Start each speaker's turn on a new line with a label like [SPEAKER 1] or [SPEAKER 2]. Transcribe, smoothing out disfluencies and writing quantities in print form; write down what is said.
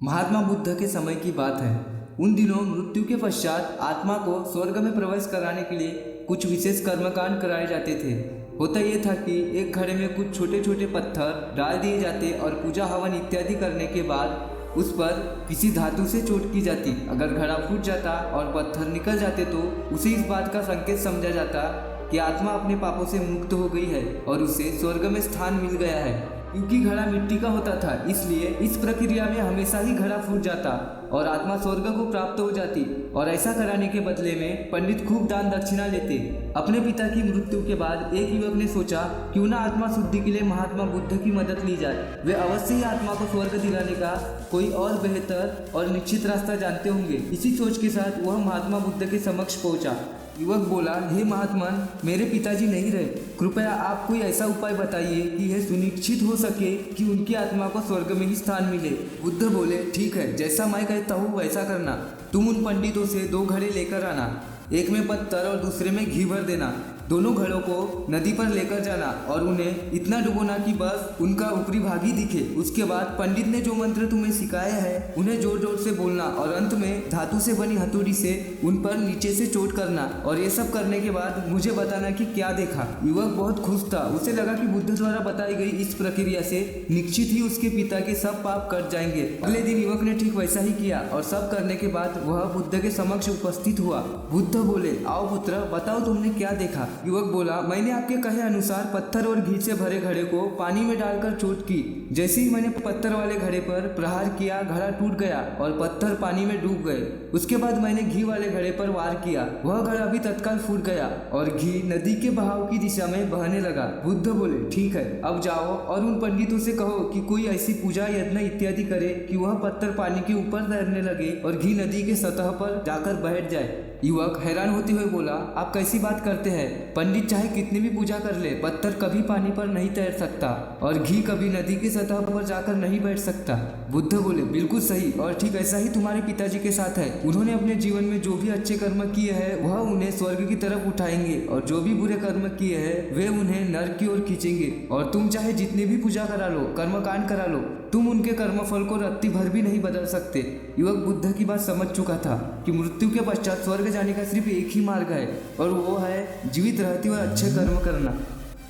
[SPEAKER 1] महात्मा बुद्ध के समय की बात है। उन दिनों मृत्यु के पश्चात आत्मा को स्वर्ग में प्रवेश कराने के लिए कुछ विशेष कर्मकांड कराए जाते थे। होता यह था कि एक घड़े में कुछ छोटे छोटे पत्थर डाल दिए जाते और पूजा हवन इत्यादि करने के बाद उस पर किसी धातु से चोट की जाती। अगर घड़ा फूट जाता और पत्थर निकल जाते तो उसे इस बात का संकेत समझा जाता कि आत्मा अपने पापों से मुक्त हो गई है और उसे स्वर्ग में स्थान मिल गया है। क्योंकि घड़ा मिट्टी का होता था, इसलिए इस प्रक्रिया में हमेशा ही घड़ा फूट जाता और आत्मा स्वर्ग को प्राप्त हो जाती। और ऐसा कराने के बदले में पंडित खूब दान दक्षिणा लेते। अपने पिता की मृत्यु के बाद एक युवक ने सोचा क्यों ना आत्मा शुद्धि के लिए महात्मा बुद्ध की मदद ली जाए। वे अवश्य ही आत्मा को स्वर्ग दिलाने का कोई और बेहतर और निश्चित रास्ता जानते होंगे। इसी सोच के साथ वह महात्मा बुद्ध के समक्ष पहुंचा। युवक बोला, हे महात्मन, मेरे पिताजी नहीं रहे, कृपया आप कोई ऐसा उपाय बताइए कि यह सुनिश्चित हो सके कि उनकी आत्मा को स्वर्ग में ही स्थान मिले। बुद्ध बोले, ठीक है, जैसा मैं कहता हूँ वैसा करना। तुम उन पंडितों से 2 घड़े लेकर आना, एक में पत्थर और दूसरे में घी भर देना। दोनों घड़ों को नदी पर लेकर जाना और उन्हें इतना डुबोना कि बस उनका ऊपरी भाग ही दिखे। उसके बाद पंडित ने जो मंत्र तुम्हें सिखाया है उन्हें जोर जोर से बोलना और अंत में धातु से बनी हथौड़ी से उन पर नीचे से चोट करना। और ये सब करने के बाद मुझे बताना कि क्या देखा। युवक बहुत खुश था। उसे लगा कि बुद्ध द्वारा बताई गई इस प्रक्रिया से निश्चित ही उसके पिता के सब पाप कट जाएंगे। अगले दिन युवक ने ठीक वैसा ही किया और सब करने के बाद वह बुद्ध के समक्ष उपस्थित हुआ। बुद्ध बोले, आओ पुत्र, बताओ तुमने क्या देखा। युवक बोला, मैंने आपके कहे अनुसार पत्थर और घी से भरे घड़े को पानी में डालकर चोट की। जैसे ही मैंने पत्थर वाले घड़े पर प्रहार किया, घड़ा टूट गया और पत्थर पानी में डूब गए। उसके बाद मैंने घी वाले घड़े पर वार किया, वह घड़ा भी तत्काल फूट गया और घी नदी के बहाव की दिशा में बहने लगा। बुद्ध बोले, ठीक है, अब जाओ और उन पंडितों से कहो कि कोई ऐसी पूजा यज्ञ इत्यादि करे कि वह पत्थर पानी के ऊपर तैरने लगे और घी नदी के सतह पर जाकर बैठ जाए। युवक हैरान होते हुए बोला, आप कैसी बात करते हैं? पंडित चाहे कितनी भी पूजा कर ले, पत्थर कभी पानी पर नहीं तैर सकता और घी कभी नदी की सतह पर जाकर नहीं बैठ सकता। बुद्ध बोले, बिल्कुल सही, और ठीक ऐसा ही तुम्हारे पिताजी के साथ है। उन्होंने अपने जीवन में जो भी अच्छे कर्म किए हैं वह उन्हें स्वर्ग की तरफ उठाएंगे और जो भी बुरे कर्म किए हैं वे उन्हें नरक की ओर खींचेंगे। और तुम चाहे जितनी भी पूजा करा लो, कर्मकांड करा लो, तुम उनके कर्मफल को रत्ती भर भी नहीं बदल सकते। युवक बुद्ध की बात समझ चुका था कि मृत्यु के पश्चात स्वर्ग जाने का सिर्फ एक ही मार्ग है और वो है जीवित रहते हुए अच्छे कर्म करना।